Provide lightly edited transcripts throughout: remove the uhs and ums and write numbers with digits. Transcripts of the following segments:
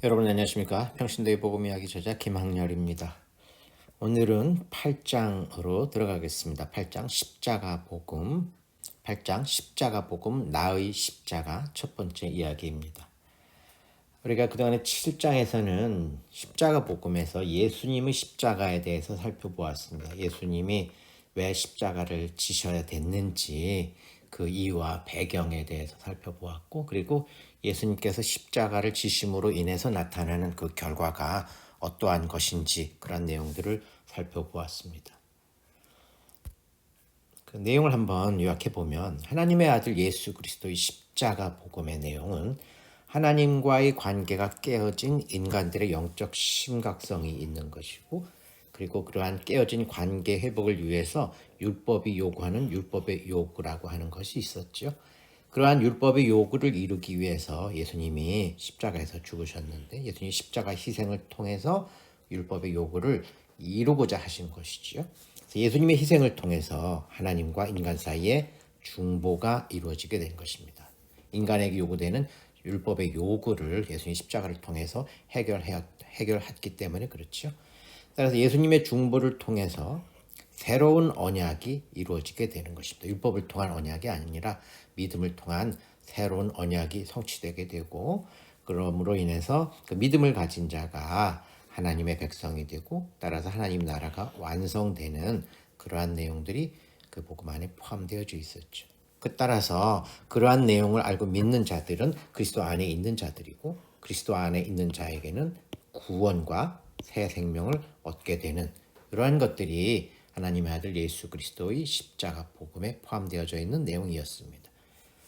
여러분 안녕하십니까? 평신도의 복음 이야기 저자 김학렬입니다. 오늘은 8장으로 들어가겠습니다. 8장 십자가 복음, 8장 십자가 복음 나의 십자가 첫 번째 이야기입니다. 우리가 그동안에 7장에서는 십자가 복음에서 예수님의 십자가에 대해서 살펴보았습니다. 예수님이 왜 십자가를 지셔야 됐는지 그 이유와 배경에 대해서 살펴보았고, 그리고 예수님께서 십자가를 지심으로 인해서 나타나는 그 결과가 어떠한 것인지 그런 내용들을 살펴보았습니다. 그 내용을 한번 요약해 보면, 하나님의 아들 예수 그리스도의 십자가 복음의 내용은 하나님과의 관계가 깨어진 인간들의 영적 심각성이 있는 것이고, 그리고 그러한 깨어진 관계 회복을 위해서 율법이 요구하는 율법의 요구라고 하는 것이 있었죠. 그러한 율법의 요구를 이루기 위해서 예수님이 십자가에서 죽으셨는데, 예수님이 십자가 희생을 통해서 율법의 요구를 이루고자 하신 것이지요. 예수님의 희생을 통해서 하나님과 인간 사이에 중보가 이루어지게 된 것입니다. 인간에게 요구되는 율법의 요구를 예수님 십자가를 통해서 해결했기 때문에 그렇죠. 따라서 예수님의 중보를 통해서 새로운 언약이 이루어지게 되는 것입니다. 율법을 통한 언약이 아니라 믿음을 통한 새로운 언약이 성취되게 되고, 그러므로 인해서 그 믿음을 가진 자가 하나님의 백성이 되고, 따라서 하나님 나라가 완성되는 그러한 내용들이 그 복음 안에 포함되어져 있었죠. 그 따라서 그러한 내용을 알고 믿는 자들은 그리스도 안에 있는 자들이고, 그리스도 안에 있는 자에게는 구원과 새 생명을 얻게 되는 그러한 것들이 하나님의 아들 예수 그리스도의 십자가 복음에 포함되어져 있는 내용이었습니다.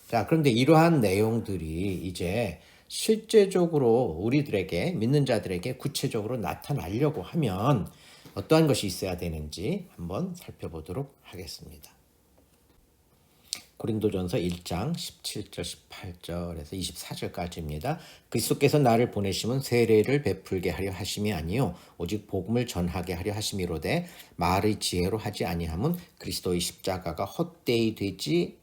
자, 그런데 이러한 내용들이 이제 실제적으로 우리들에게, 믿는 자들에게 구체적으로 나타나려고 하면 어떠한 것이 있어야 되는지 한번 살펴보도록 하겠습니다. 고린도전서 1장 17절 18절에서 24절까지입니다. 그리스도께서 나를 보내심은 세례를 베풀게 하려 하심이 아니요 오직 복음을 전하게 하려 하심이로되 말의 지혜로 하지 아니함은 그리스도의 십자가가 헛되지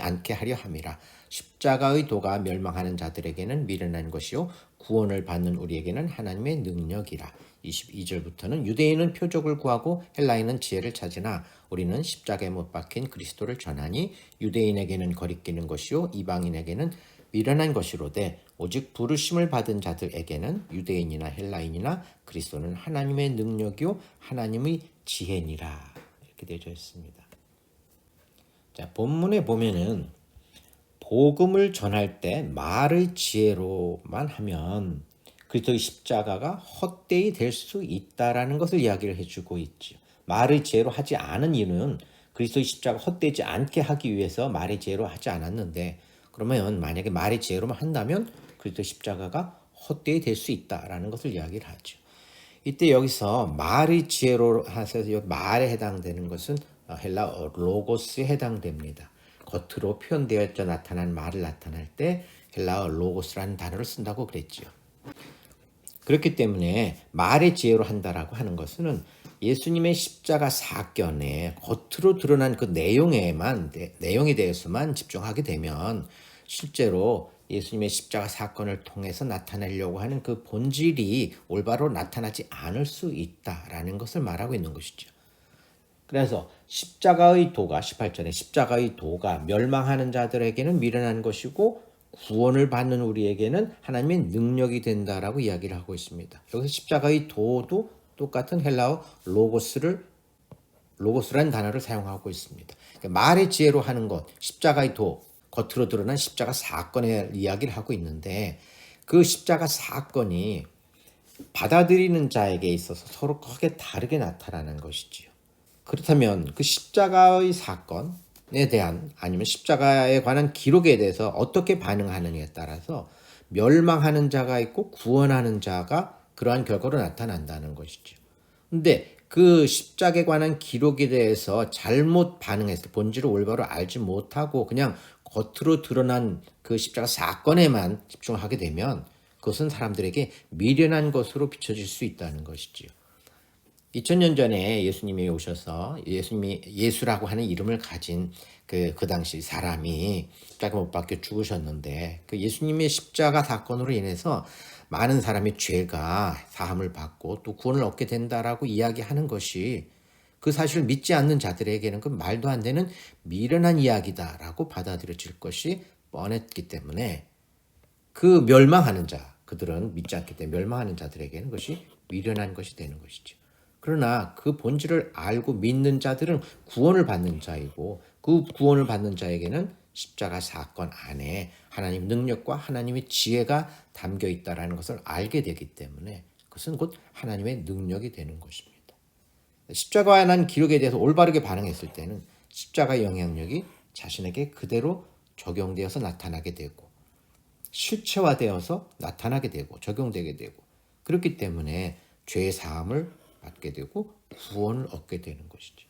않게 하려 함이라. 십자가의 도가 멸망하는 자들에게는 미련한 것이요 구원을 받는 우리에게는 하나님의 능력이라. 22절부터는 유대인은 표적을 구하고 헬라인은 지혜를 찾으나 우리는 십자가에 못 박힌 그리스도를 전하니 유대인에게는 거리끼는 것이요 이방인에게는 미련한 것이로되 오직 부르심을 받은 자들에게는 유대인이나 헬라인이나 그리스도는 하나님의 능력이요 하나님의 지혜니라. 이렇게 되어 있습니다. 자, 본문에 보면은 복음을 전할 때 말의 지혜로만 하면 그리스도의 십자가가 헛되이 될 수 있다라는 것을 이야기를 해주고 있죠. 말의 지혜로 하지 않은 이유는 그리스도의 십자가 헛되지 않게 하기 위해서 말의 지혜로 하지 않았는데, 그러면 만약에 말의 지혜로만 한다면 그리스도의 십자가가 헛되이 될 수 있다라는 것을 이야기를 하죠. 이때 여기서 말의 지혜로 하셔서 말에 해당되는 것은 헬라 로고스에 해당됩니다. 겉으로 표현되어져 나타난 말을 나타낼 때 헬라어 로고스라는 단어를 쓴다고 그랬지요. 그렇기 때문에 말의 지혜로 한다라고 하는 것은 예수님의 십자가 사건에 겉으로 드러난 그 내용에 대해서만 집중하게 되면 실제로 예수님의 십자가 사건을 통해서 나타내려고 하는 그 본질이 올바로 나타나지 않을 수 있다라는 것을 말하고 있는 것이죠. 그래서 십자가의 도가 18절에 십자가의 도가 멸망하는 자들에게는 미련한 것이고 구원을 받는 우리에게는 하나님의 능력이 된다라고 이야기를 하고 있습니다. 여기서 십자가의 도도 똑같은 헬라어 로고스라는 단어를 사용하고 있습니다. 그러니까 말의 지혜로 하는 것, 십자가의 도, 겉으로 드러난 십자가 사건의 이야기를 하고 있는데, 그 십자가 사건이 받아들이는 자에게 있어서 서로 크게 다르게 나타나는 것이지요. 그렇다면 그 십자가의 사건에 대한, 아니면 십자가에 관한 기록에 대해서 어떻게 반응하느냐에 따라서 멸망하는 자가 있고 구원하는 자가 그러한 결과로 나타난다는 것이죠. 근데 그 십자가에 관한 기록에 대해서 잘못 반응해서 본질을 올바로 알지 못하고 그냥 겉으로 드러난 그 십자가 사건에만 집중하게 되면 그것은 사람들에게 미련한 것으로 비춰질 수 있다는 것이지요. 2000년 전에 예수님이 오셔서 예수님이 예수라고 하는 이름을 가진 그 당시 사람이 십자가 못 박혀 죽으셨는데 그 예수님의 십자가 사건으로 인해서 많은 사람이 죄가 사함을 받고 또 구원을 얻게 된다라고 이야기하는 것이 그 사실을 믿지 않는 자들에게는 그 말도 안 되는 미련한 이야기다라고 받아들여질 것이 뻔했기 때문에 그 멸망하는 자, 그들은 믿지 않기 때문에 멸망하는 자들에게는 그것이 미련한 것이 되는 것이죠. 그러나 그 본질을 알고 믿는 자들은 구원을 받는 자이고 그 구원을 받는 자에게는 십자가 사건 안에 하나님 능력과 하나님의 지혜가 담겨 있다라는 것을 알게 되기 때문에 그것은 곧 하나님의 능력이 되는 것입니다. 십자가에 난 기록에 대해서 올바르게 반응했을 때는 십자가의 영향력이 자신에게 그대로 적용되어서 나타나게 되고 실체화되어서 나타나게 되고 적용되게 되고 그렇기 때문에 죄의 사함을 받게 되고 구원을 얻게 되는 것이죠.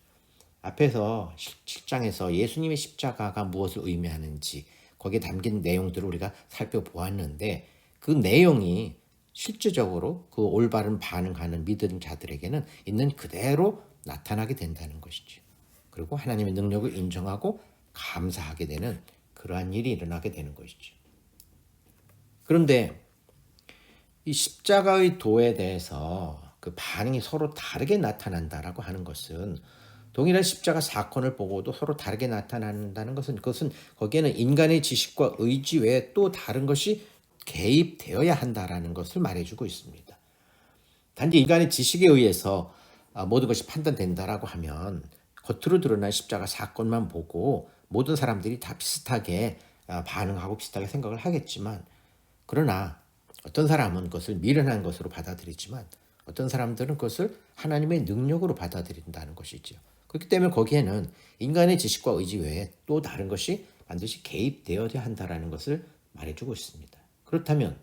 앞에서 7장에서 예수님의 십자가가 무엇을 의미하는지 거기에 담긴 내용들을 우리가 살펴보았는데 그 내용이 실질적으로 그 올바른 반응하는 믿은 자들에게는 있는 그대로 나타나게 된다는 것이죠. 그리고 하나님의 능력을 인정하고 감사하게 되는 그러한 일이 일어나게 되는 것이죠. 그런데 이 십자가의 도에 대해서 그 반응이 서로 다르게 나타난다라고 하는 것은 동일한 십자가 사건을 보고도 서로 다르게 나타난다는 것은 그것은 거기에는 인간의 지식과 의지 외에 또 다른 것이 개입되어야 한다라는 것을 말해주고 있습니다. 단지 인간의 지식에 의해서 모든 것이 판단된다라고 하면 겉으로 드러난 십자가 사건만 보고 모든 사람들이 다 비슷하게 반응하고 비슷하게 생각을 하겠지만 그러나 어떤 사람은 그것을 미련한 것으로 받아들이지만 어떤 사람들은 그것을 하나님의 능력으로 받아들인다는 것이죠. 그렇기 때문에 거기에는 인간의 지식과 의지 외에 또 다른 것이 반드시 개입되어야 한다는 것을 말해주고 있습니다. 그렇다면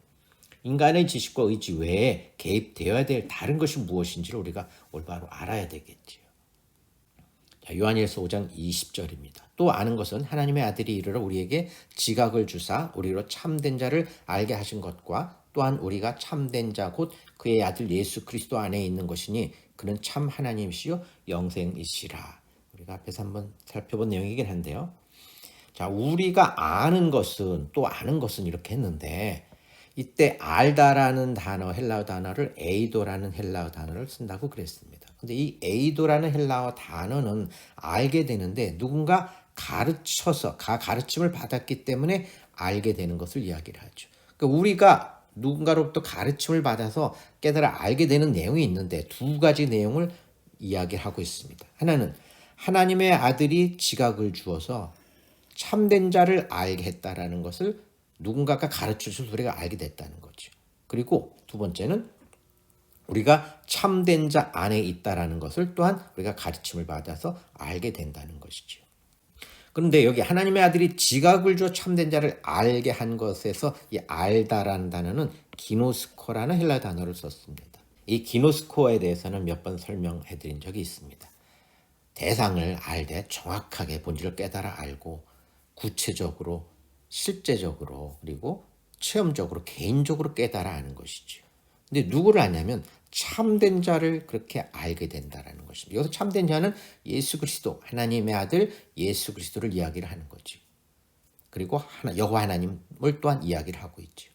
인간의 지식과 의지 외에 개입되어야 될 다른 것이 무엇인지를 우리가 올바로 알아야 되겠지요. 요한일서 5장 20절입니다. 또 아는 것은 하나님의 아들이 이르러 우리에게 지각을 주사 우리로 참된 자를 알게 하신 것과 또한 우리가 참된 자 곧 그의 아들 예수 그리스도 안에 있는 것이니 그는 참 하나님이시요 영생이시라. 우리가 앞에서 한번 살펴본 내용이긴 한데요. 자, 우리가 아는 것은 또 아는 것은 이렇게 했는데 이때 알다라는 단어 헬라어 단어를 에이도라는 헬라어 단어를 쓴다고 그랬습니다. 근데 이 에이도라는 헬라어 단어는 알게 되는데 누군가 가르쳐서 가르침을 받았기 때문에 알게 되는 것을 이야기를 하죠. 그러니까 우리가 누군가로부터 가르침을 받아서 깨달아 알게 되는 내용이 있는데 두 가지 내용을 이야기하고 있습니다. 하나는 하나님의 아들이 지각을 주어서 참된 자를 알게 했다라는 것을 누군가가 가르쳐줘서 우리가 알게 됐다는 거죠. 그리고 두 번째는 우리가 참된 자 안에 있다라는 것을 또한 우리가 가르침을 받아서 알게 된다는 것이죠. 그런데 여기 하나님의 아들이 지각을 주어 참된 자를 알게 한 것에서 이 알다라는 단어는 기노스코라는 헬라 단어를 썼습니다. 이 기노스코에 대해서는 몇 번 설명해 드린 적이 있습니다. 대상을 알되 정확하게 본질을 깨달아 알고 구체적으로 실제적으로 그리고 체험적으로 개인적으로 깨달아 아는 것이죠. 근데 누구를 아냐면 참된 자를 그렇게 알게 된다라는 것입니다. 여기서 참된 자는 예수 그리스도 하나님의 아들 예수 그리스도를 이야기를 하는 거죠. 그리고 여호와 하나님을 또한 이야기를 하고 있죠.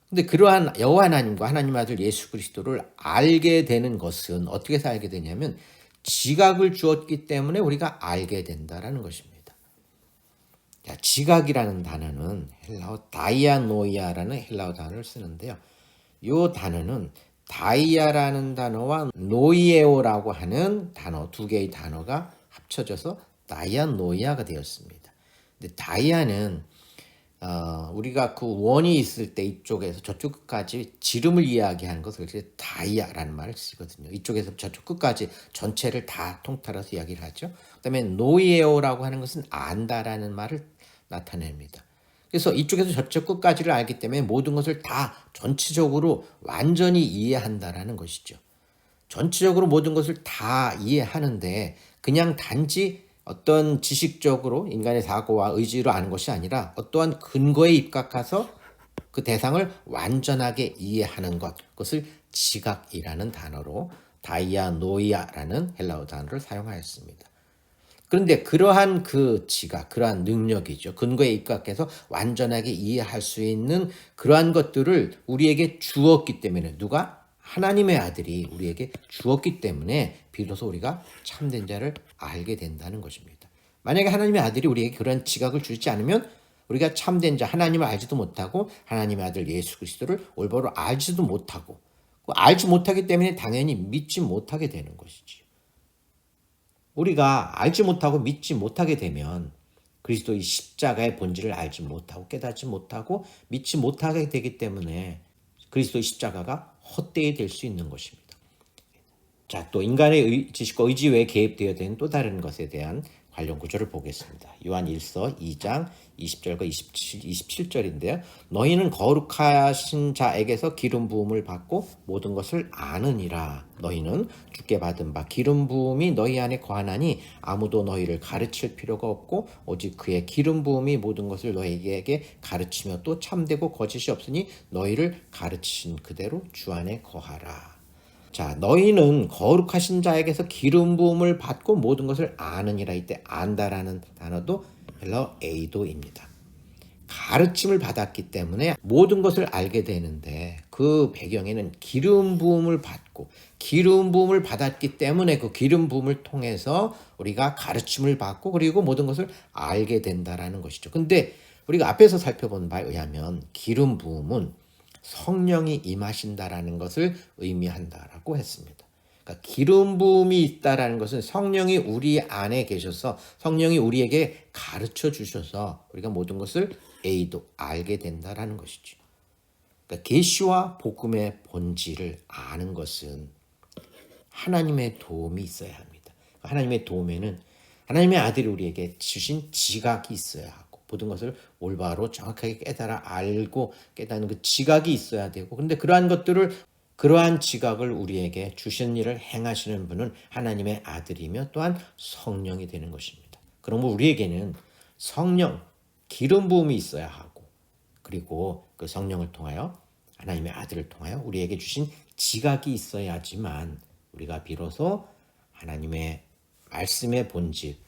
근데 그러한 여호와 하나님과 하나님의 아들 예수 그리스도를 알게 되는 것은 어떻게 해서 알게 되냐면 지각을 주었기 때문에 우리가 알게 된다라는 것입니다. 자, 지각이라는 단어는 헬라어 다이아노이아라는 헬라어 단어를 쓰는데요. 이 단어는 다이아라는 단어와 노이에오라고 하는 단어 두 개의 단어가 합쳐져서 다이아노이아가 되었습니다. 근데 다이아는 우리가 그 원이 있을 때 이쪽에서 저쪽 끝까지 지름을 이야기하는 것을 다이아라는 말을 쓰거든요. 이쪽에서 저쪽 끝까지 전체를 다 통틀어서 이야기를 하죠. 그다음에 노이에오라고 하는 것은 안다라는 말을 나타냅니다. 그래서 이쪽에서 저쪽 끝까지를 알기 때문에 모든 것을 다 전체적으로 완전히 이해한다라는 것이죠. 전체적으로 모든 것을 다 이해하는데 그냥 단지 어떤 지식적으로 인간의 사고와 의지로 아는 것이 아니라 어떠한 근거에 입각해서 그 대상을 완전하게 이해하는 것, 그것을 지각이라는 단어로 다이아노이아라는 헬라어 단어를 사용하였습니다. 그런데 그러한 그 지각, 그러한 능력이죠. 근거에 입각해서 완전하게 이해할 수 있는 그러한 것들을 우리에게 주었기 때문에, 누가? 하나님의 아들이 우리에게 주었기 때문에 비로소 우리가 참된 자를 알게 된다는 것입니다. 만약에 하나님의 아들이 우리에게 그런 지각을 주지 않으면 우리가 참된 자, 하나님을 알지도 못하고 하나님의 아들 예수 그리스도를 올바로 알지도 못하고, 알지 못하기 때문에 당연히 믿지 못하게 되는 것이지. 우리가 알지 못하고 믿지 못하게 되면 그리스도의 십자가의 본질을 알지 못하고 깨닫지 못하고 믿지 못하게 되기 때문에 그리스도의 십자가가 헛되이 될 수 있는 것입니다. 자, 또 인간의 지식과 의지 외에 개입되어야 되는 또 다른 것에 대한 관련 구절을 보겠습니다. 요한 1서 2장 20절과 27절인데요. 너희는 거룩하신 자에게서 기름 부음을 받고 모든 것을 아느니라. 너희는 주께 받은 바 기름 부음이 너희 안에 거하나니 아무도 너희를 가르칠 필요가 없고 오직 그의 기름 부음이 모든 것을 너희에게 가르치며 또 참되고 거짓이 없으니 너희를 가르치신 그대로 주 안에 거하라. 자, 너희는 거룩하신 자에게서 기름 부음을 받고 모든 것을 아느니라. 이때 안다라는 단어도 헬라어 에이도입니다. 가르침을 받았기 때문에 모든 것을 알게 되는데, 그 배경에는 기름 부음을 받고 기름 부음을 받았기 때문에 그 기름 부음을 통해서 우리가 가르침을 받고 그리고 모든 것을 알게 된다라는 것이죠. 근데 우리가 앞에서 살펴본 바에 의하면 기름 부음은 성령이 임하신다라는 것을 의미한다라고 했습니다. 그러니까 기름 부음이 있다라는 것은 성령이 우리 안에 계셔서 성령이 우리에게 가르쳐 주셔서 우리가 모든 것을 에이도 알게 된다라는 것이죠. 그러니까 계시와 복음의 본질을 아는 것은 하나님의 도움이 있어야 합니다. 하나님의 도움에는 하나님의 아들이 우리에게 주신 지각이 있어야 하고 모든 것을 올바로 정확하게 깨달아 알고 깨닫는 그 지각이 있어야 되고, 그런데 그러한 지각을 우리에게 주신 일을 행하시는 분은 하나님의 아들이며 또한 성령이 되는 것입니다. 그러면 우리에게는 성령, 기름 부음이 있어야 하고, 그리고 그 성령을 통하여 하나님의 아들을 통하여 우리에게 주신 지각이 있어야지만 우리가 비로소 하나님의 말씀의 본질,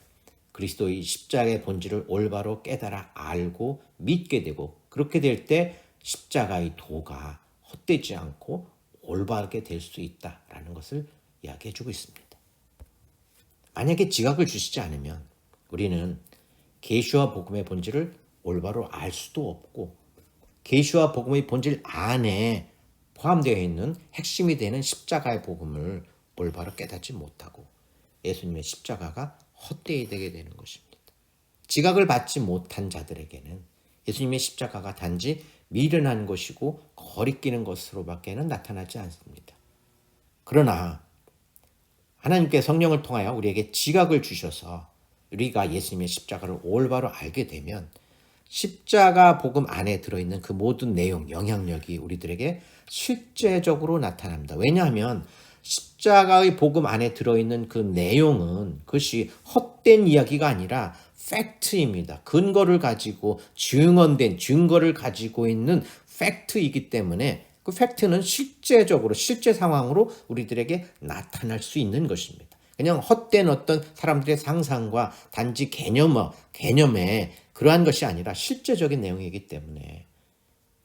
그리스도의 십자가의 본질을 올바로 깨달아 알고 믿게 되고, 그렇게 될 때 십자가의 도가 헛되지 않고 올바르게 될 수 있다라는 것을 이야기해 주고 있습니다. 만약에 지각을 주시지 않으면 우리는 계시와 복음의 본질을 올바로 알 수도 없고, 계시와 복음의 본질 안에 포함되어 있는 핵심이 되는 십자가의 복음을 올바로 깨닫지 못하고 예수님의 십자가가 헛되이 되게 되는 것입니다. 지각을 받지 못한 자들에게는 예수님의 십자가가 단지 미련한 것이고 거리끼는 것으로밖에는 나타나지 않습니다. 그러나 하나님께 성령을 통하여 우리에게 지각을 주셔서 우리가 예수님의 십자가를 올바로 알게 되면 십자가 복음 안에 들어있는 그 모든 내용, 영향력이 우리들에게 실제적으로 나타납니다. 왜냐하면 십자가의 복음 안에 들어있는 그 내용은 그것이 헛된 이야기가 아니라 팩트입니다. 근거를 가지고 증언된 증거를 가지고 있는 팩트이기 때문에 그 팩트는 실제적으로 실제 상황으로 우리들에게 나타날 수 있는 것입니다. 그냥 헛된 어떤 사람들의 상상과 단지 개념의 그러한 것이 아니라 실제적인 내용이기 때문에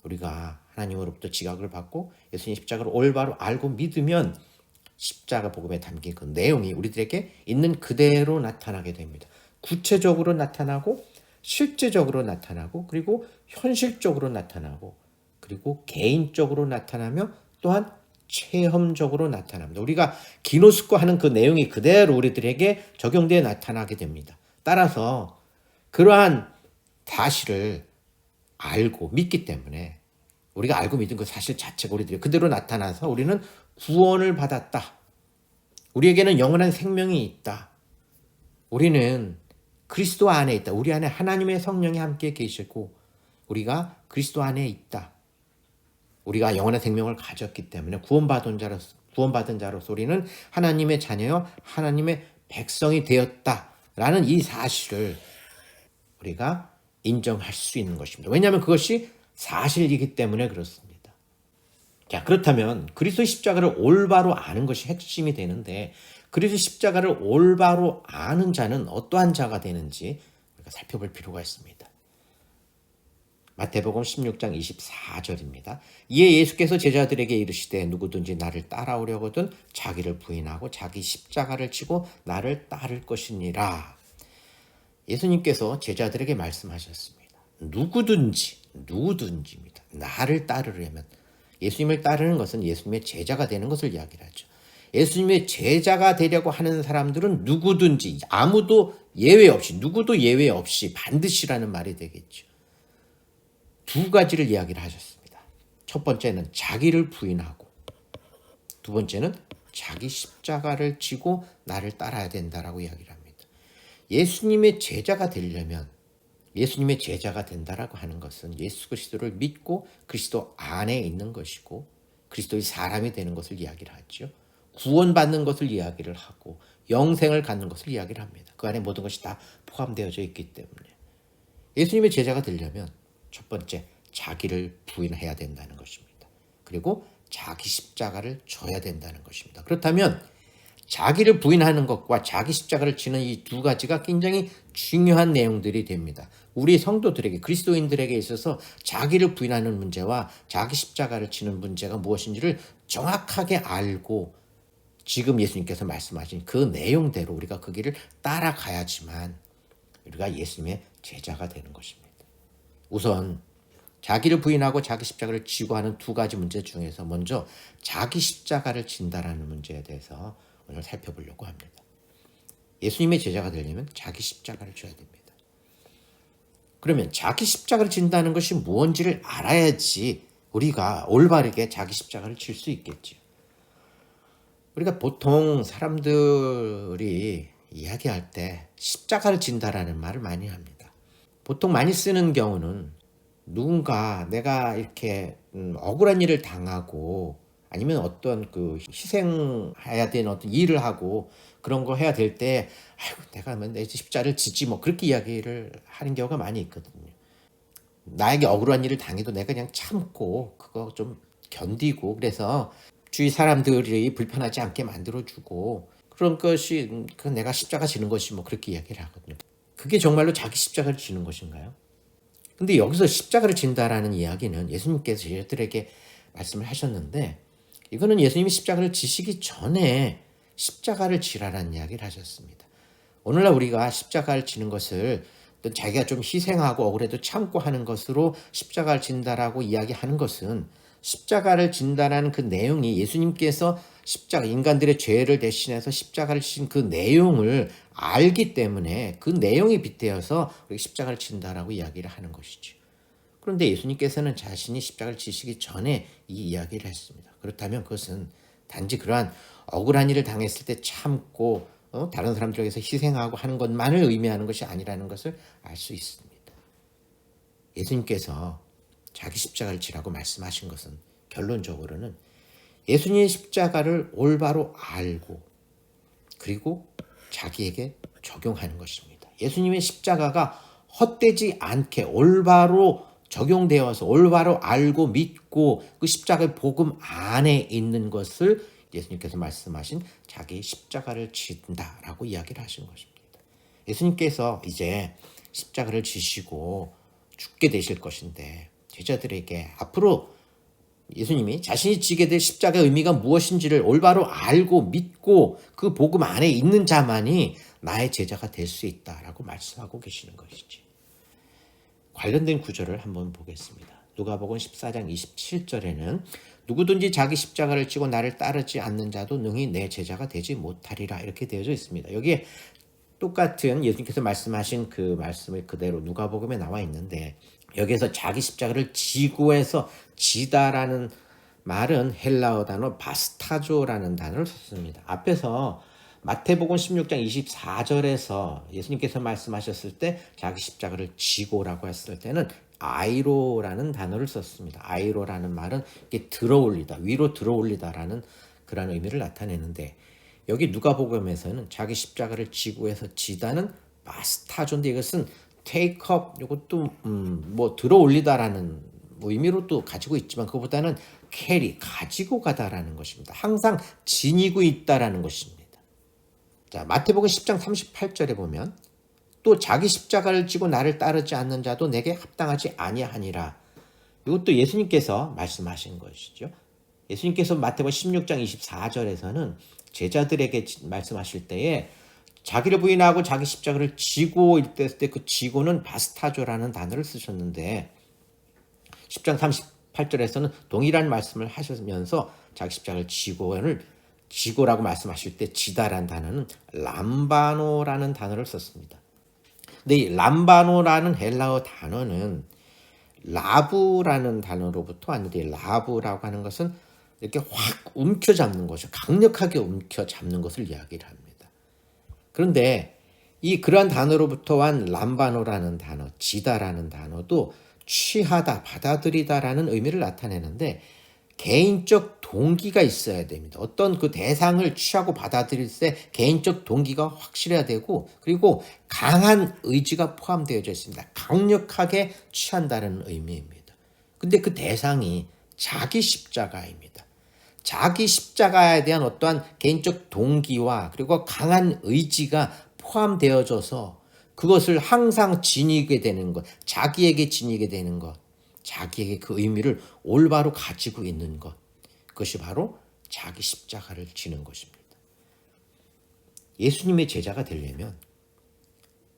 우리가 하나님으로부터 지각을 받고 예수님 십자가를 올바로 알고 믿으면 십자가 복음에 담긴 그 내용이 우리들에게 있는 그대로 나타나게 됩니다. 구체적으로 나타나고 실제적으로 나타나고 그리고 현실적으로 나타나고 그리고 개인적으로 나타나며 또한 체험적으로 나타납니다. 우리가 기노스코 하는 그 내용이 그대로 우리들에게 적용되어 나타나게 됩니다. 따라서 그러한 사실을 알고 믿기 때문에 우리가 알고 믿은 그 사실 자체가 우리들이 그대로 나타나서 우리는 구원을 받았다. 우리에게는 영원한 생명이 있다. 우리는 그리스도 안에 있다. 우리 안에 하나님의 성령이 함께 계시고 우리가 그리스도 안에 있다. 우리가 영원한 생명을 가졌기 때문에 구원받은 자로서 우리는 하나님의 자녀여 하나님의 백성이 되었다라는 이 사실을 우리가 인정할 수 있는 것입니다. 왜냐하면 그것이 사실이기 때문에 그렇습니다. 자, 그렇다면 그리스도의 십자가를 올바로 아는 것이 핵심이 되는데, 그리스도의 십자가를 올바로 아는 자는 어떠한 자가 되는지 우리가 살펴볼 필요가 있습니다. 마태복음 16장 24절입니다. 이에 예수께서 제자들에게 이르시되 누구든지 나를 따라오려거든 자기를 부인하고 자기 십자가를 지고 나를 따를 것이니라. 예수님께서 제자들에게 말씀하셨습니다. 누구든지입니다. 나를 따르려면, 예수님을 따르는 것은 예수님의 제자가 되는 것을 이야기를 하죠. 예수님의 제자가 되려고 하는 사람들은 누구든지, 아무도 예외 없이, 누구도 예외 없이 반드시라는 말이 되겠죠. 두 가지를 이야기를 하셨습니다. 첫 번째는 자기를 부인하고, 두 번째는 자기 십자가를 지고 나를 따라야 된다라고 이야기를 합니다. 예수님의 제자가 되려면, 예수님의 제자가 된다라고 하는 것은 예수 그리스도를 믿고 그리스도 안에 있는 것이고 그리스도의 사람이 되는 것을 이야기를 하죠. 구원받는 것을 이야기를 하고 영생을 갖는 것을 이야기를 합니다. 그 안에 모든 것이 다 포함되어져 있기 때문에 예수님의 제자가 되려면 첫 번째, 자기를 부인해야 된다는 것입니다. 그리고 자기 십자가를 져야 된다는 것입니다. 그렇다면 자기를 부인하는 것과 자기 십자가를 지는 이 두 가지가 굉장히 중요한 내용들이 됩니다. 우리 성도들에게, 그리스도인들에게 있어서 자기를 부인하는 문제와 자기 십자가를 지는 문제가 무엇인지를 정확하게 알고 지금 예수님께서 말씀하신 그 내용대로 우리가 그 길을 따라가야지만 우리가 예수님의 제자가 되는 것입니다. 우선 자기를 부인하고 자기 십자가를 지고 하는 두 가지 문제 중에서 먼저 자기 십자가를 진다라는 문제에 대해서 오늘 살펴보려고 합니다. 예수님의 제자가 되려면 자기 십자가를 져야 됩니다. 그러면 자기 십자가를 진다는 것이 무엇인지를 알아야지 우리가 올바르게 자기 십자가를 질 수 있겠죠. 우리가 보통 사람들이 이야기할 때 십자가를 진다라는 말을 많이 합니다. 보통 많이 쓰는 경우는 누군가 내가 이렇게 억울한 일을 당하고 아니면 어떤 그 희생해야 되는 어떤 일을 하고 그런 거 해야 될 때 아이고 내가 내 십자가를 지지 뭐 그렇게 이야기를 하는 경우가 많이 있거든요. 나에게 억울한 일을 당해도 내가 그냥 참고 그거 좀 견디고 그래서 주위 사람들이 불편하지 않게 만들어주고 그런 것이 그 내가 십자가 지는 것이 뭐 그렇게 이야기를 하거든요. 그게 정말로 자기 십자가를 지는 것인가요? 근데 여기서 십자가를 진다라는 이야기는 예수님께서 제자들에게 말씀을 하셨는데 이거는 예수님이 십자가를 지시기 전에 십자가를 지라라는 이야기를 하셨습니다. 오늘날 우리가 십자가를 지는 것을 또 자기가 좀 희생하고 억울해도 참고 하는 것으로 십자가를 진다라고 이야기하는 것은 십자가를 진다라는 그 내용이 예수님께서 십자가, 인간들의 죄를 대신해서 십자가를 진 그 내용을 알기 때문에 그 내용이 빗대어서 십자가를 진다라고 이야기를 하는 것이죠. 그런데 예수님께서는 자신이 십자가를 지시기 전에 이 이야기를 했습니다. 그렇다면 그것은 단지 그러한 억울한 일을 당했을 때 참고 다른 사람들에게서 희생하고 하는 것만을 의미하는 것이 아니라는 것을 알 수 있습니다. 예수님께서 자기 십자가를 지라고 말씀하신 것은 결론적으로는 예수님의 십자가를 올바로 알고 그리고 자기에게 적용하는 것입니다. 예수님의 십자가가 헛되지 않게 올바로 적용되어서 올바로 알고 믿고 그 십자가의 복음 안에 있는 것을 예수님께서 말씀하신 자기 십자가를 진다라고 이야기를 하신 것입니다. 예수님께서 이제 십자가를 지시고 죽게 되실 것인데 제자들에게 앞으로 예수님이 자신이 지게 될 십자가의 의미가 무엇인지를 올바로 알고 믿고 그 복음 안에 있는 자만이 나의 제자가 될 수 있다라고 말씀하고 계시는 것이지. 관련된 구절을 한번 보겠습니다. 누가복음 14장 27절에는 누구든지 자기 십자가를 지고 나를 따르지 않는 자도 능히 내 제자가 되지 못하리라 이렇게 되어져 있습니다. 여기에 똑같은 예수님께서 말씀하신 그 말씀을 그대로 누가복음에 나와 있는데 여기에서 자기 십자가를 지고 해서 지다라는 말은 헬라어 단어 바스타조라는 단어를 썼습니다. 앞에서 마태복음 16장 24절에서 예수님께서 말씀하셨을 때 자기 십자가를 지고라고 했을 때는 아이로라는 단어를 썼습니다. 아이로라는 말은 이게 들어올리다, 위로 들어올리다라는 그런 의미를 나타내는데 여기 누가복음에서는 자기 십자가를 지고 해서 지다는 바스타조인데 이것은 take up 이것도 뭐 들어올리다라는 의미로도 가지고 있지만 그보다는 캐리, 가지고 가다라는 것입니다. 항상 지니고 있다라는 것입니다. 자, 마태복음 10장 38절에 보면 또 자기 십자가를 지고 나를 따르지 않는 자도 내게 합당하지 아니하니라. 이것도 예수님께서 말씀하신 것이죠. 예수님께서 마태복음 16장 24절에서는 제자들에게 말씀하실 때에 자기를 부인하고 자기 십자가를 지고 이랬을 때 그 지고는 바스타조라는 단어를 쓰셨는데 10장 38절에서는 동일한 말씀을 하시면서 자기 십자가를 지고라고 말씀하실 때 지다라는 단어는 람바노라는 단어를 썼습니다. 근데 이 람바노라는 헬라어 단어는 라브라는 단어로부터 왔는데 라브라고 하는 것은 이렇게 확 움켜잡는 것을 강력하게 움켜잡는 것을 이야기를 합니다. 그런데 그러한 단어로부터 온 람바노라는 단어, 지다라는 단어도 취하다, 받아들이다라는 의미를 나타내는데 개인적 동기가 있어야 됩니다. 어떤 그 대상을 취하고 받아들일 때 개인적 동기가 확실해야 되고 그리고 강한 의지가 포함되어 있습니다. 강력하게 취한다는 의미입니다. 근데 그 대상이 자기 십자가입니다. 자기 십자가에 대한 어떠한 개인적 동기와 그리고 강한 의지가 포함되어져서 그것을 항상 지니게 되는 것, 자기에게 지니게 되는 것, 자기에게 그 의미를 올바로 가지고 있는 것, 그것이 바로 자기 십자가를 지는 것입니다. 예수님의 제자가 되려면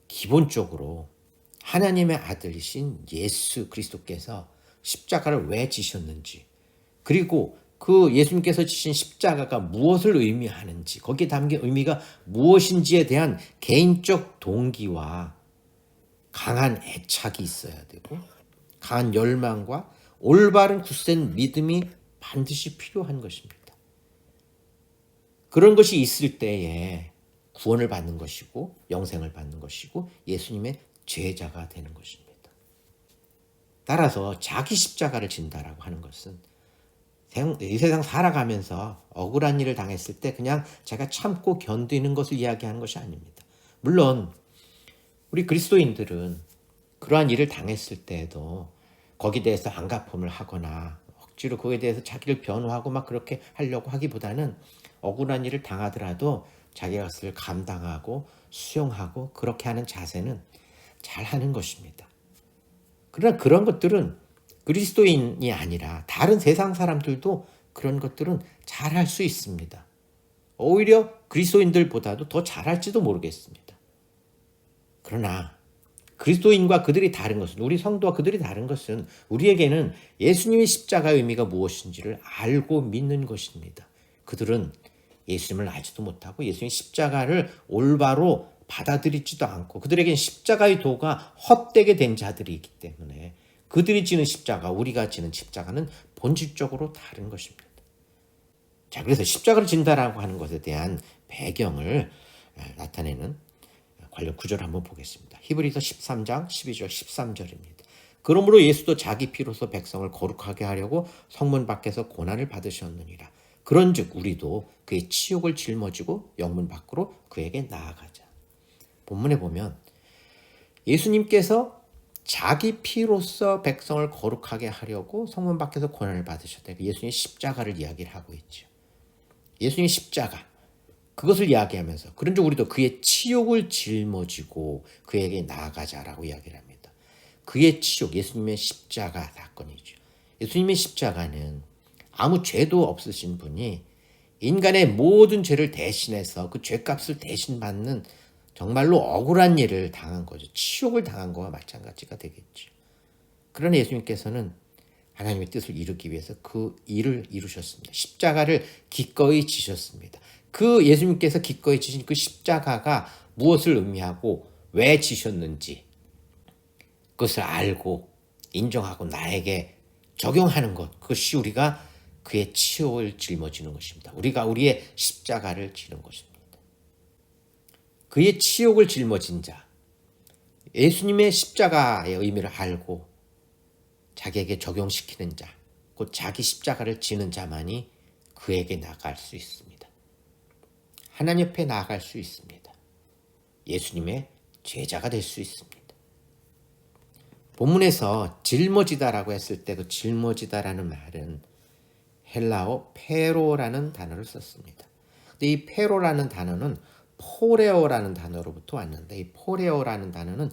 기본적으로 하나님의 아들이신 예수 그리스도께서 십자가를 왜 지셨는지, 그리고 그 예수님께서 지신 십자가가 무엇을 의미하는지, 거기에 담긴 의미가 무엇인지에 대한 개인적 동기와 강한 애착이 있어야 되고 강한 열망과 올바른 굳센 믿음이 반드시 필요한 것입니다. 그런 것이 있을 때에 구원을 받는 것이고 영생을 받는 것이고 예수님의 제자가 되는 것입니다. 따라서 자기 십자가를 진다라고 하는 것은 이 세상 살아가면서 억울한 일을 당했을 때 그냥 제가 참고 견디는 것을 이야기하는 것이 아닙니다. 물론 우리 그리스도인들은 그러한 일을 당했을 때에도 거기에 대해서 안갚음을 하거나 억지로 거기에 대해서 자기를 변호하고 막 그렇게 하려고 하기보다는 억울한 일을 당하더라도 자기가 그것을 감당하고 수용하고 그렇게 하는 자세는 잘하는 것입니다. 그러나 그런 것들은 그리스도인이 아니라 다른 세상 사람들도 그런 것들은 잘할 수 있습니다. 오히려 그리스도인들보다도 더 잘할지도 모르겠습니다. 그러나 그리스도인과 그들이 다른 것은, 우리 성도와 그들이 다른 것은 우리에게는 예수님의 십자가의 의미가 무엇인지를 알고 믿는 것입니다. 그들은 예수님을 알지도 못하고 예수님의 십자가를 올바로 받아들이지도 않고 그들에게는 십자가의 도가 헛되게 된 자들이 있기 때문에 그들이 지는 십자가, 우리가 지는 십자가는 본질적으로 다른 것입니다. 자, 그래서 십자가를 진다라고 하는 것에 대한 배경을 나타내는 관련 구절을 한번 보겠습니다. 히브리서 13장 12절 13절입니다. 그러므로 예수도 자기 피로서 백성을 거룩하게 하려고 성문 밖에서 고난을 받으셨느니라. 그런즉 우리도 그의 치욕을 짊어지고 영문 밖으로 그에게 나아가자. 본문에 보면 예수님께서 자기 피로서 백성을 거룩하게 하려고 성문 밖에서 고난을 받으셨다. 예수님의 십자가를 이야기를 하고 있죠. 예수님의 십자가, 그것을 이야기하면서 그런즉 우리도 그의 치욕을 짊어지고 그에게 나아가자라고 이야기를 합니다. 그의 치욕, 예수님의 십자가 사건이죠. 예수님의 십자가는 아무 죄도 없으신 분이 인간의 모든 죄를 대신해서 그 죄값을 대신 받는 정말로 억울한 일을 당한 거죠. 치욕을 당한 거와 마찬가지가 되겠죠. 그러나 예수님께서는 하나님의 뜻을 이루기 위해서 그 일을 이루셨습니다. 십자가를 기꺼이 지셨습니다. 그 예수님께서 기꺼이 지신 그 십자가가 무엇을 의미하고 왜 지셨는지 그것을 알고 인정하고 나에게 적용하는 것, 그것이 우리가 그의 치욕을 짊어지는 것입니다. 우리가 우리의 십자가를 지는 것입니다. 그의 치욕을 짊어진 자, 예수님의 십자가의 의미를 알고 자기에게 적용시키는 자, 곧 자기 십자가를 지는 자만이 그에게 나아갈 수 있습니다. 하나님 옆에 나아갈 수 있습니다. 예수님의 제자가 될 수 있습니다. 본문에서 짊어지다라고 했을 때 그 짊어지다라는 말은 헬라어 페로라는 단어를 썼습니다. 근데 이 페로라는 단어는 포레오라는 단어로부터 왔는데 이 포레오라는 단어는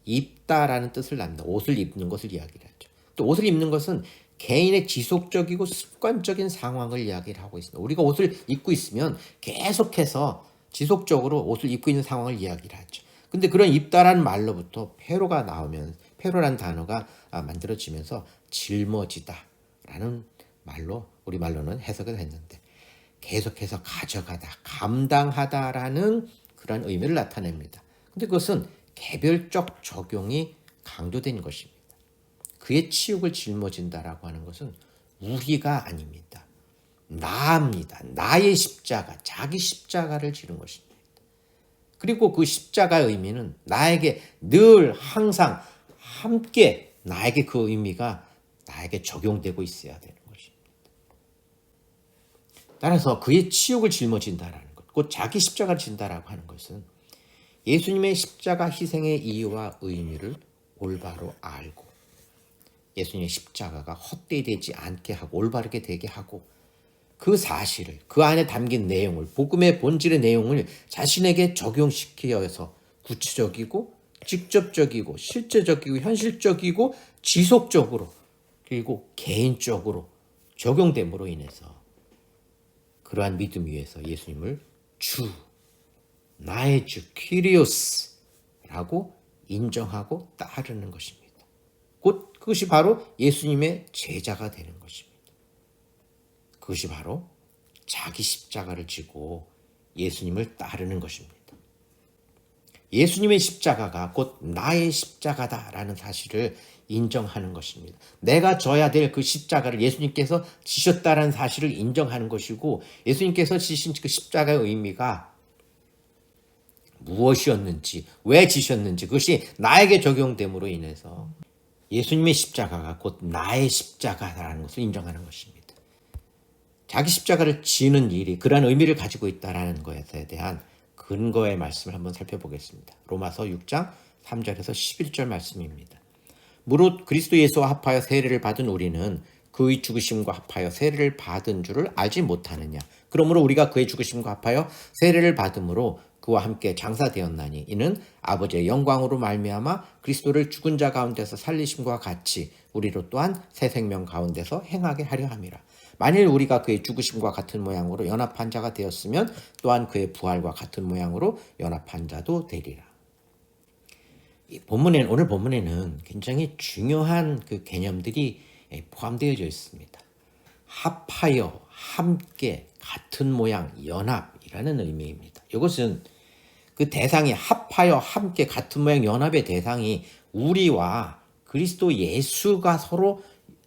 입다라는 뜻을 납니다. 옷을 입는 것을 이야기를 하죠. 또 옷을 입는 것은 개인의 지속적이고 습관적인 상황을 이야기를 하고 있습니다. 우리가 옷을 입고 있으면 계속해서 지속적으로 옷을 입고 있는 상황을 이야기를 하죠. 근데 그런 입다라는 말로부터 페로가 나오면 페로라는 단어가 만들어지면서 짊어지다라는 말로 우리말로는 해석을 했는데 계속해서 가져가다, 감당하다라는 그런 의미를 나타냅니다. 근데 그것은 개별적 적용이 강조된 것입니다. 그의 치욕을 짊어진다라고 하는 것은 우리가 아닙니다. 나입니다. 나의 십자가, 자기 십자가를 지른 것입니다. 그리고 그 십자가의 의미는 나에게 늘 항상 함께 나에게 그 의미가 나에게 적용되고 있어야 되는 것입니다. 따라서 그의 치욕을 짊어진다라는 것, 곧 자기 십자가를 진다라고 하는 것은 예수님의 십자가 희생의 이유와 의미를 올바로 알고 예수님의 십자가가 헛되되지 않게 하고 올바르게 되게 하고 그 사실을 그 안에 담긴 내용을 복음의 본질의 내용을 자신에게 적용시켜서 구체적이고 직접적이고 실제적이고 현실적이고 지속적으로 그리고 개인적으로 적용됨으로 인해서 그러한 믿음 위에서 예수님을 주, 나의 주, 키리오스라고 인정하고 따르는 것입니다. 곧 그것이 바로 예수님의 제자가 되는 것입니다. 그것이 바로 자기 십자가를 지고 예수님을 따르는 것입니다. 예수님의 십자가가 곧 나의 십자가다라는 사실을 인정하는 것입니다. 내가 져야 될 그 십자가를 예수님께서 지셨다라는 사실을 인정하는 것이고 예수님께서 지신 그 십자가의 의미가 무엇이었는지 왜 지셨는지 그것이 나에게 적용됨으로 인해서 예수님의 십자가가 곧 나의 십자가라는 것을 인정하는 것입니다. 자기 십자가를 지는 일이 그러한 의미를 가지고 있다는 것에 대한 근거의 말씀을 한번 살펴보겠습니다. 로마서 6장 3절에서 11절 말씀입니다. 무릇 그리스도 예수와 합하여 세례를 받은 우리는 그의 죽으심과 합하여 세례를 받은 줄을 알지 못하느냐. 그러므로 우리가 그의 죽으심과 합하여 세례를 받음으로 그와 함께 장사되었나니 이는 아버지의 영광으로 말미암아 그리스도를 죽은 자 가운데서 살리심과 같이 우리로 또한 새 생명 가운데서 행하게 하려 함이라. 만일 우리가 그의 죽으심과 같은 모양으로 연합한 자가 되었으면 또한 그의 부활과 같은 모양으로 연합한 자도 되리라. 오늘 본문에는 굉장히 중요한 그 개념들이 포함되어져 있습니다. 합하여, 함께, 같은 모양, 연합이라는 의미입니다. 이것은 그 대상이 합하여, 함께, 같은 모양, 연합의 대상이 우리와 그리스도 예수가 서로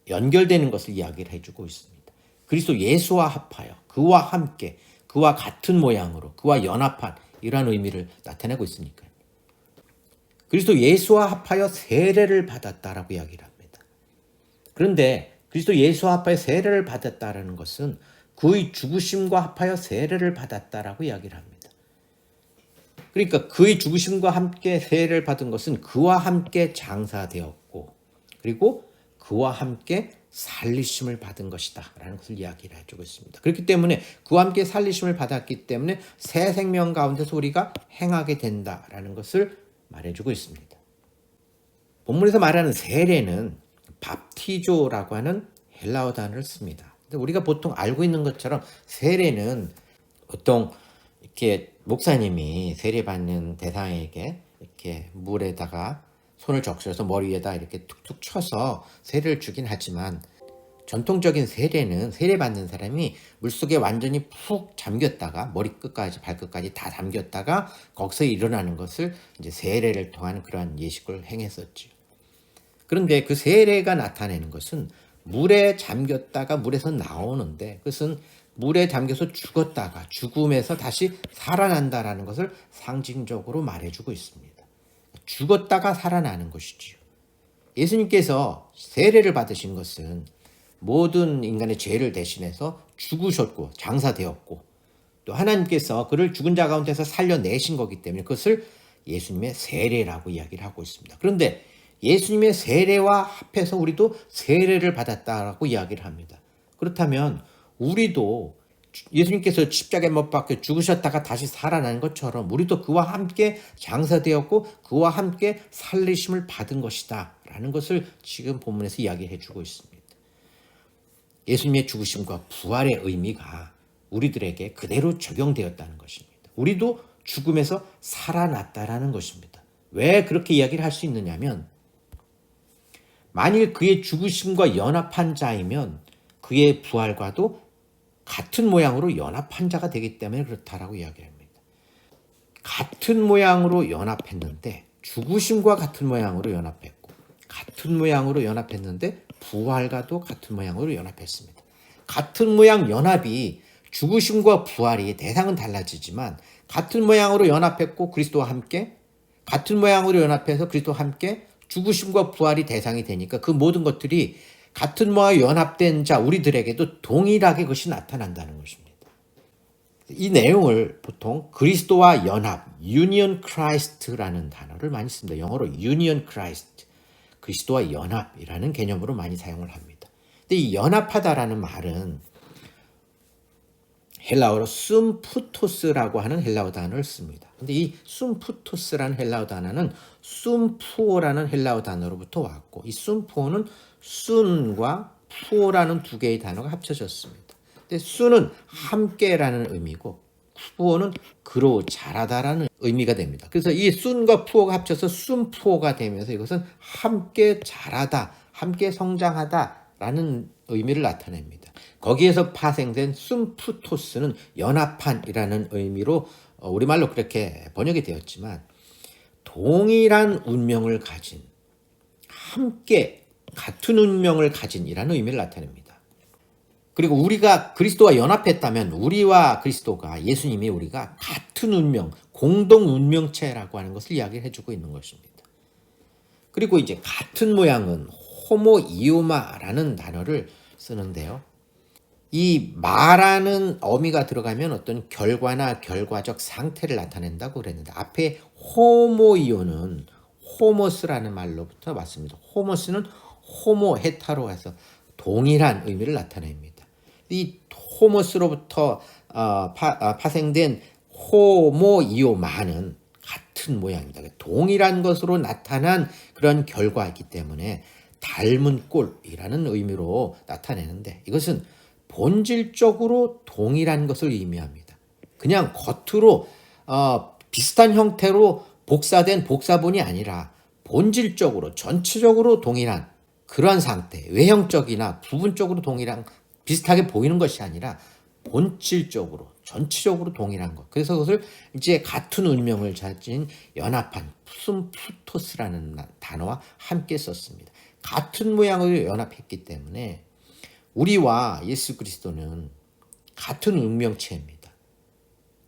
연결되는 것을 이야기를 해주고 있습니다. 그리스도 예수와 합하여, 그와 함께, 그와 같은 모양으로, 그와 연합한 이러한 의미를 나타내고 있으니까요. 그리스도 예수와 합하여 세례를 받았다라고 이야기를 합니다. 그런데 그리스도 예수와 합하여 세례를 받았다라는 것은 그의 죽으심과 합하여 세례를 받았다라고 이야기를 합니다. 그러니까 그의 죽으심과 함께 세례를 받은 것은 그와 함께 장사되었고 그리고 그와 함께 살리심을 받은 것이다 라는 것을 이야기를 해주고 있습니다. 그렇기 때문에 그와 함께 살리심을 받았기 때문에 새 생명 가운데서 우리가 행하게 된다라는 것을 말해주고 있습니다. 본문에서 말하는 세례는 밥티조라고 하는 헬라어 단어를 씁니다. 근데 우리가 보통 알고 있는 것처럼 세례는 보통 이렇게 목사님이 세례받는 대상에게 이렇게 물에다가 손을 적셔서 머리 위에다 이렇게 툭툭 쳐서 세례를 주긴 하지만 전통적인 세례는 세례받는 사람이 물속에 완전히 푹 잠겼다가 머리끝까지 발끝까지 다 잠겼다가 거기서 일어나는 것을 이제 세례를 통한 그러한 예식을 행했었죠. 그런데 그 세례가 나타내는 것은 물에 잠겼다가 물에서 나오는데 그것은 물에 잠겨서 죽었다가 죽음에서 다시 살아난다라는 것을 상징적으로 말해주고 있습니다. 죽었다가 살아나는 것이지요. 예수님께서 세례를 받으신 것은 모든 인간의 죄를 대신해서 죽으셨고 장사되었고 또 하나님께서 그를 죽은 자 가운데서 살려내신 거기 때문에 그것을 예수님의 세례라고 이야기를 하고 있습니다. 그런데 예수님의 세례와 합해서 우리도 세례를 받았다라고 이야기를 합니다. 그렇다면 우리도 예수님께서 십자가에 못 박혀 죽으셨다가 다시 살아난 것처럼 우리도 그와 함께 장사되었고 그와 함께 살리심을 받은 것이다 라는 것을 지금 본문에서 이야기해 주고 있습니다. 예수님의 죽으심과 부활의 의미가 우리들에게 그대로 적용되었다는 것입니다. 우리도 죽음에서 살아났다라는 것입니다. 왜 그렇게 이야기를 할 수 있느냐면 만일 그의 죽으심과 연합한 자이면 그의 부활과도 같은 모양으로 연합한 자가 되기 때문에 그렇다라고 이야기합니다. 같은 모양으로 연합했는데 죽으심과 같은 모양으로 연합했고 같은 모양으로 연합했는데 부활과도 같은 모양으로 연합했습니다. 같은 모양 연합이 죽으심과 부활이 대상은 달라지지만 같은 모양으로 연합했고 그리스도와 함께 같은 모양으로 연합해서 그리스도와 함께 죽으심과 부활이 대상이 되니까 그 모든 것들이 같은 모양으로 연합된 자 우리들에게도 동일하게 그것이 나타난다는 것입니다. 이 내용을 보통 그리스도와 연합, Union Christ라는 단어를 많이 씁니다. 영어로 Union Christ, 그리스도와 연합이라는 개념으로 많이 사용을 합니다. 근데 이 연합하다라는 말은 헬라어로 숨푸토스라고 하는 헬라어 단어를 씁니다. 근데 이 숨푸토스라는 헬라어 단어는 숨푸오라는 헬라어 단어로부터 왔고 이 숨푸오는 순과 푸오라는 두 개의 단어가 합쳐졌습니다. 근데 순은 함께라는 의미고 푸오는 그로 자라다라는 의미가 됩니다. 그래서 이 순과 푸오가 합쳐서 숨푸오가 되면서 이것은 함께 자라다, 함께 성장하다라는 의미를 나타냅니다. 거기에서 파생된 숨푸토스는 연합한이라는 의미로 우리말로 그렇게 번역이 되었지만 동일한 운명을 가진 함께 같은 운명을 가진이라는 의미를 나타냅니다. 그리고 우리가 그리스도와 연합했다면 우리와 그리스도가 예수님이 우리가 같은 운명, 공동 운명체라고 하는 것을 이야기해 주고 있는 것입니다. 그리고 이제 같은 모양은 호모이오마라는 단어를 쓰는데요. 이 마라는 어미가 들어가면 어떤 결과나 결과적 상태를 나타낸다고 그랬는데 앞에 호모이오는 호모스라는 말로부터 왔습니다. 호모스는 호모 헤타로 해서 동일한 의미를 나타냅니다. 이 호모스로부터 파생된 호모이오마는 같은 모양입니다. 동일한 것으로 나타난 그런 결과이기 때문에 닮은 꼴이라는 의미로 나타내는데 이것은 본질적으로 동일한 것을 의미합니다. 그냥 겉으로 비슷한 형태로 복사된 복사본이 아니라 본질적으로 전체적으로 동일한 그런 상태, 외형적이나 부분적으로 동일한 비슷하게 보이는 것이 아니라 본질적으로 전체적으로 동일한 것. 그래서 그것을 이제 같은 운명을 가진 연합한 숨푸토스라는 단어와 함께 썼습니다. 같은 모양으로 연합했기 때문에 우리와 예수 그리스도는 같은 운명체입니다.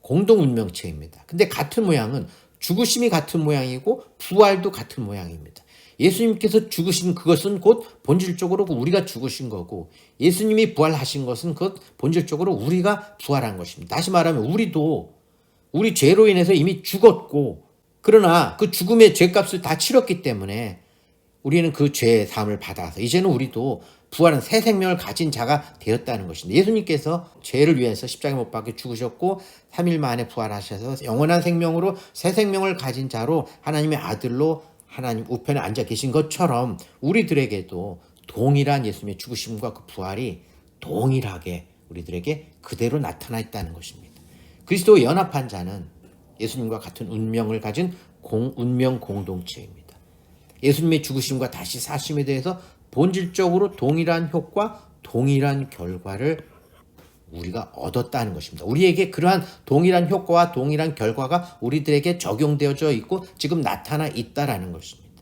공동 운명체입니다. 근데 같은 모양은 죽으심이 같은 모양이고 부활도 같은 모양입니다. 예수님께서 죽으신 그것은 곧 본질적으로 우리가 죽으신 거고 예수님이 부활하신 것은 그 본질적으로 우리가 부활한 것입니다. 다시 말하면 우리도 우리 죄로 인해서 이미 죽었고 그러나 그 죽음의 죄값을 다 치렀기 때문에 우리는 그 죄의 사함을 받아서 이제는 우리도 부활한 새 생명을 가진 자가 되었다는 것입니다. 예수님께서 죄를 위해서 십자가에 못 박혀 죽으셨고 3일 만에 부활하셔서 영원한 생명으로 새 생명을 가진 자로 하나님의 아들로 하나님 우편에 앉아 계신 것처럼 우리들에게도 동일한 예수님의 죽으심과 그 부활이 동일하게 우리들에게 그대로 나타나 있다는 것입니다. 그리스도와 연합한 자는 예수님과 같은 운명을 가진 운명 공동체입니다. 예수님의 죽으심과 다시 사심에 대해서 본질적으로 동일한 효과, 동일한 결과를 우리가 얻었다는 것입니다. 우리에게 그러한 동일한 효과와 동일한 결과가 우리들에게 적용되어져 있고 지금 나타나 있다라는 것입니다.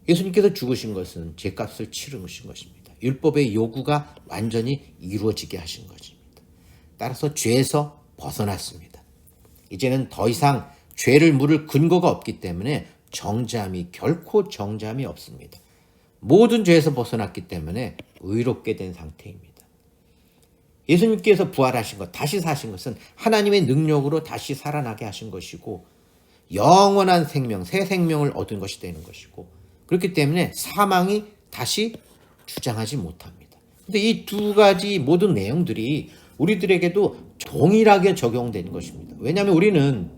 예수님께서 죽으신 것은 죄값을 치르신 것입니다. 율법의 요구가 완전히 이루어지게 하신 것입니다. 따라서 죄에서 벗어났습니다. 이제는 더 이상 죄를 물을 근거가 없기 때문에 결코 정죄함이 없습니다. 모든 죄에서 벗어났기 때문에 의롭게 된 상태입니다. 예수님께서 부활하신 것, 다시 사신 것은 하나님의 능력으로 다시 살아나게 하신 것이고 영원한 생명, 새 생명을 얻은 것이 되는 것이고 그렇기 때문에 사망이 다시 주장하지 못합니다. 근데 이 두 가지 모든 내용들이 우리들에게도 동일하게 적용된 것입니다. 왜냐하면 우리는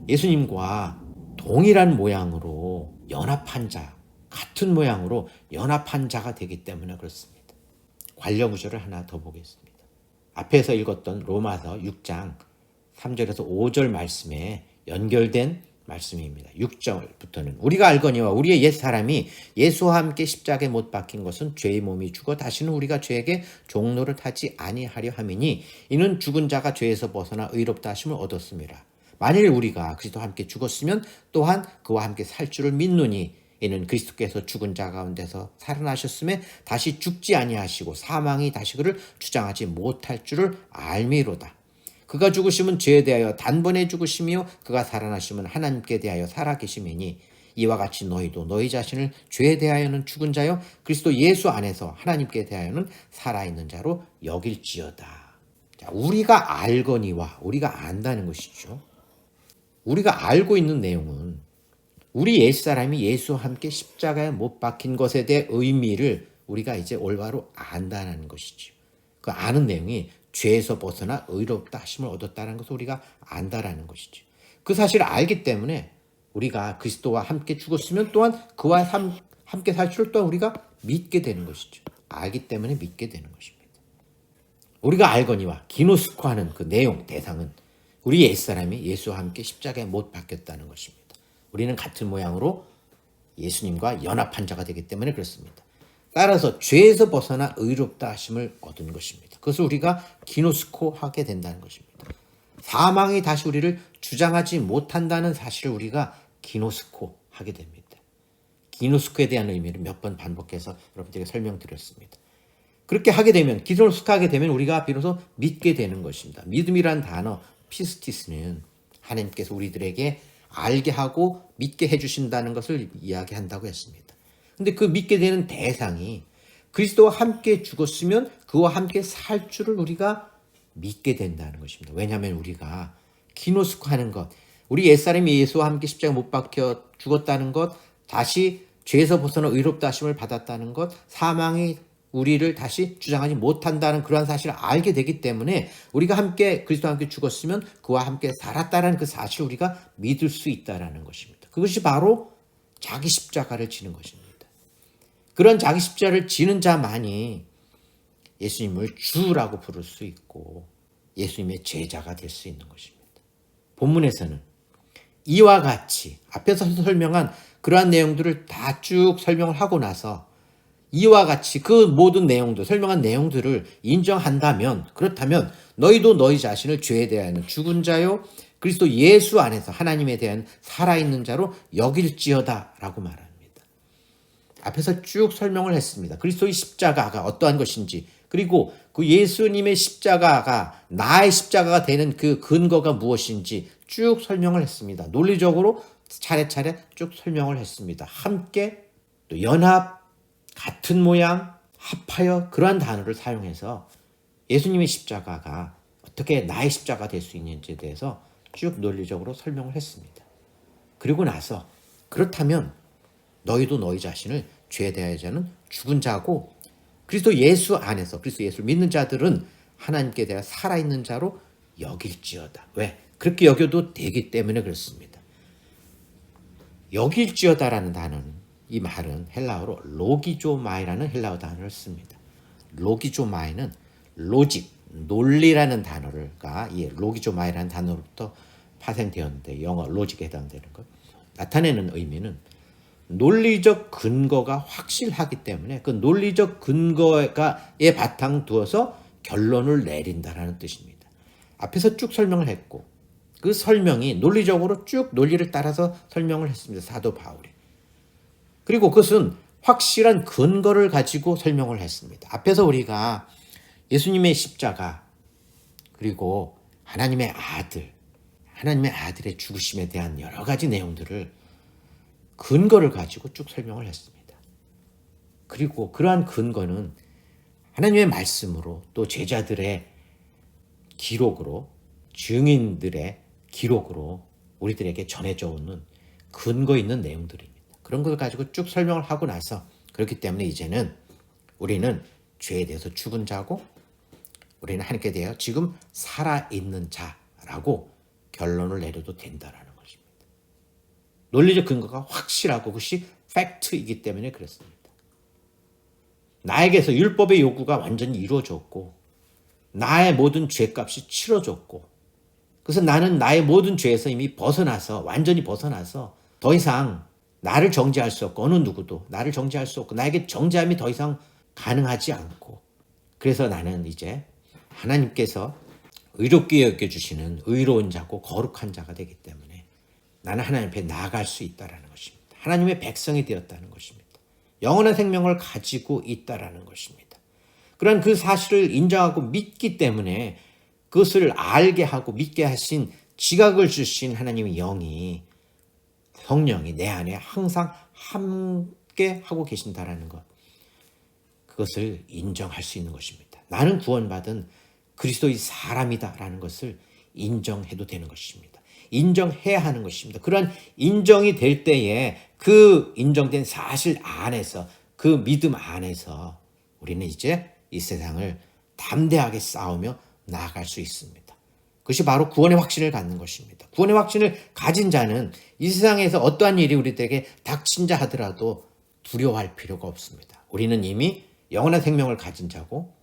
예수님과 동일한 모양으로 연합한 자, 같은 모양으로 연합한 자가 되기 때문에 그렇습니다. 관련 구절을 하나 더 보겠습니다. 앞에서 읽었던 로마서 6장 3절에서 5절 말씀에 연결된 말씀입니다. 6절부터는 우리가 알거니와 우리의 옛사람이 예수와 함께 십자가에 못 박힌 것은 죄의 몸이 죽어 다시는 우리가 죄에게 종노를 하지 아니하려 함이니 이는 죽은 자가 죄에서 벗어나 의롭다 하심을 얻었습니다. 만일 우리가 그리스도와 함께 죽었으면 또한 그와 함께 살 줄을 믿노니 이는 그리스도께서 죽은 자 가운데서 살아나셨음에 다시 죽지 아니하시고 사망이 다시 그를 주장하지 못할 줄을 알미로다. 그가 죽으심은 죄에 대하여 단번에 죽으심이요 그가 살아나심은 하나님께 대하여 살아계심이니 이와 같이 너희도 너희 자신을 죄에 대하여는 죽은 자요 그리스도 예수 안에서 하나님께 대하여는 살아있는 자로 여길지어다. 자, 우리가 알거니와 우리가 안다는 것이죠. 우리가 알고 있는 내용은 우리 옛사람이 예수와 함께 십자가에 못 박힌 것에 대해 의미를 우리가 이제 올바로 안다는 것이죠. 그 아는 내용이 죄에서 벗어나 의롭다 하심을 얻었다는 것을 우리가 안다라는 것이죠. 그 사실을 알기 때문에 우리가 그리스도와 함께 죽었으면 또한 그와 함께 살 줄 또한 우리가 믿게 되는 것이죠. 알기 때문에 믿게 되는 것입니다. 우리가 알거니와 기노스코하는 그 내용, 대상은 우리 옛사람이 예수와 함께 십자가에 못 박혔다는 것입니다. 우리는 같은 모양으로 예수님과 연합한 자가 되기 때문에 그렇습니다. 따라서 죄에서 벗어나 의롭다 하심을 얻은 것입니다. 그것을 우리가 기노스코 하게 된다는 것입니다. 사망이 다시 우리를 주장하지 못한다는 사실을 우리가 기노스코 하게 됩니다. 기노스코에 대한 의미를 몇 번 반복해서 여러분들에게 설명드렸습니다. 그렇게 하게 되면, 기노스코 하게 되면 우리가 비로소 믿게 되는 것입니다. 믿음이란 단어, 피스티스는 하나님께서 우리들에게 알게 하고 믿게 해주신다는 것을 이야기한다고 했습니다. 근데 그 믿게 되는 대상이 그리스도와 함께 죽었으면 그와 함께 살 줄을 우리가 믿게 된다는 것입니다. 왜냐하면 우리가 기노스코 하는 것, 우리 옛사람이 예수와 함께 십자가에 못 박혀 죽었다는 것, 다시 죄에서 벗어나 의롭다 하심을 받았다는 것, 사망이 우리를 다시 주장하지 못한다는 그러한 사실을 알게 되기 때문에 우리가 함께 그리스도와 함께 죽었으면 그와 함께 살았다는 그 사실을 우리가 믿을 수 있다는 것입니다. 그것이 바로 자기 십자가를 지는 것입니다. 그런 자기 십자가를 지는 자만이 예수님을 주라고 부를 수 있고 예수님의 제자가 될 수 있는 것입니다. 본문에서는 이와 같이 앞에서 설명한 그러한 내용들을 다 쭉 설명을 하고 나서 이와 같이 그 모든 내용들, 설명한 내용들을 인정한다면, 그렇다면 너희도 너희 자신을 죄에 대하여는 죽은 자요 그리스도 예수 안에서 하나님에 대한 살아있는 자로 여길지어다 라고 말합니다. 앞에서 쭉 설명을 했습니다. 그리스도의 십자가가 어떠한 것인지, 그리고 그 예수님의 십자가가 나의 십자가가 되는 그 근거가 무엇인지 쭉 설명을 했습니다. 논리적으로 차례차례 쭉 설명을 했습니다. 함께, 또 연합, 같은 모양, 합하여 그러한 단어를 사용해서 예수님의 십자가가 어떻게 나의 십자가가 될 수 있는지에 대해서 쭉 논리적으로 설명을 했습니다. 그리고 나서 그렇다면 너희도 너희 자신을 죄에 대하여는 죽은 자고 그리스도 예수 안에서 그리스도 예수를 믿는 자들은 하나님께 대하여 살아있는 자로 여길지어다. 왜? 그렇게 여겨도 되기 때문에 그렇습니다. 여길지어다라는 단어는 이 말은 헬라어로 로기조마이라는 헬라어 단어를 씁니다. 로기조마이는 로직, 논리라는 단어가 이 로기조마이라는 단어로부터 파생되었는데 영어 로직에 해당되는 것. 나타내는 의미는 논리적 근거가 확실하기 때문에 그 논리적 근거에 바탕 두어서 결론을 내린다라는 뜻입니다. 앞에서 쭉 설명을 했고 그 설명이 논리적으로 쭉 논리를 따라서 설명을 했습니다. 사도 바울이. 그리고 그것은 확실한 근거를 가지고 설명을 했습니다. 앞에서 우리가 예수님의 십자가 그리고 하나님의 아들의 죽으심에 대한 여러 가지 내용들을 근거를 가지고 쭉 설명을 했습니다. 그리고 그러한 근거는 하나님의 말씀으로 또 제자들의 기록으로 증인들의 기록으로 우리들에게 전해져 오는 근거 있는 내용들입니다. 그런 걸 가지고 쭉 설명을 하고 나서 그렇기 때문에 이제는 우리는 죄에 대해서 죽은 자고 우리는 하나님께 대하여 지금 살아있는 자라고 결론을 내려도 된다라는 것입니다. 논리적 근거가 확실하고 그것이 팩트이기 때문에 그렇습니다. 나에게서 율법의 요구가 완전히 이루어졌고 나의 모든 죄값이 치러졌고 그래서 나는 나의 모든 죄에서 이미 벗어나서 완전히 벗어나서 더 이상 나를 정죄할 수 없고 어느 누구도 나를 정죄할 수 없고 나에게 정죄함이 더 이상 가능하지 않고 그래서 나는 이제 하나님께서 의롭게 여겨주시는 의로운 자고 거룩한 자가 되기 때문에 나는 하나님 앞에 나아갈 수 있다는 것입니다. 하나님의 백성이 되었다는 것입니다. 영원한 생명을 가지고 있다는 것입니다. 그런 그 사실을 인정하고 믿기 때문에 그것을 알게 하고 믿게 하신 지각을 주신 하나님의 영이 성령이 내 안에 항상 함께 하고 계신다라는 것. 그것을 인정할 수 있는 것입니다. 나는 구원받은 그리스도의 사람이다라는 것을 인정해도 되는 것입니다. 인정해야 하는 것입니다. 그런 인정이 될 때에 그 인정된 사실 안에서 그 믿음 안에서 우리는 이제 이 세상을 담대하게 싸우며 나아갈 수 있습니다. 그것이 바로 구원의 확신을 갖는 것입니다. 구원의 확신을 가진 자는 이 세상에서 어떠한 일이 우리들에게 닥친자 하더라도 두려워할 필요가 없습니다. 우리는 이미 영원한 생명을 가진 자고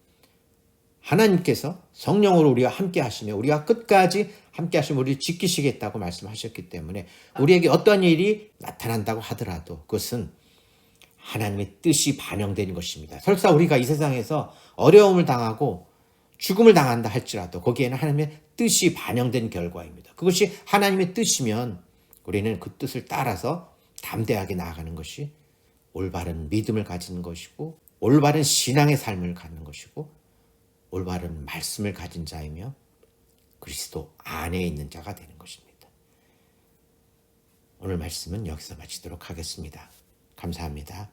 하나님께서 성령으로 우리와 함께 하시며 우리와 끝까지 함께 하시며 우리를 지키시겠다고 말씀하셨기 때문에 우리에게 어떠한 일이 나타난다고 하더라도 그것은 하나님의 뜻이 반영된 것입니다. 설사 우리가 이 세상에서 어려움을 당하고 죽음을 당한다 할지라도 거기에는 하나님의 뜻이 반영된 결과입니다. 그것이 하나님의 뜻이면 우리는 그 뜻을 따라서 담대하게 나아가는 것이 올바른 믿음을 가진 것이고 올바른 신앙의 삶을 갖는 것이고 올바른 말씀을 가진 자이며 그리스도 안에 있는 자가 되는 것입니다. 오늘 말씀은 여기서 마치도록 하겠습니다. 감사합니다.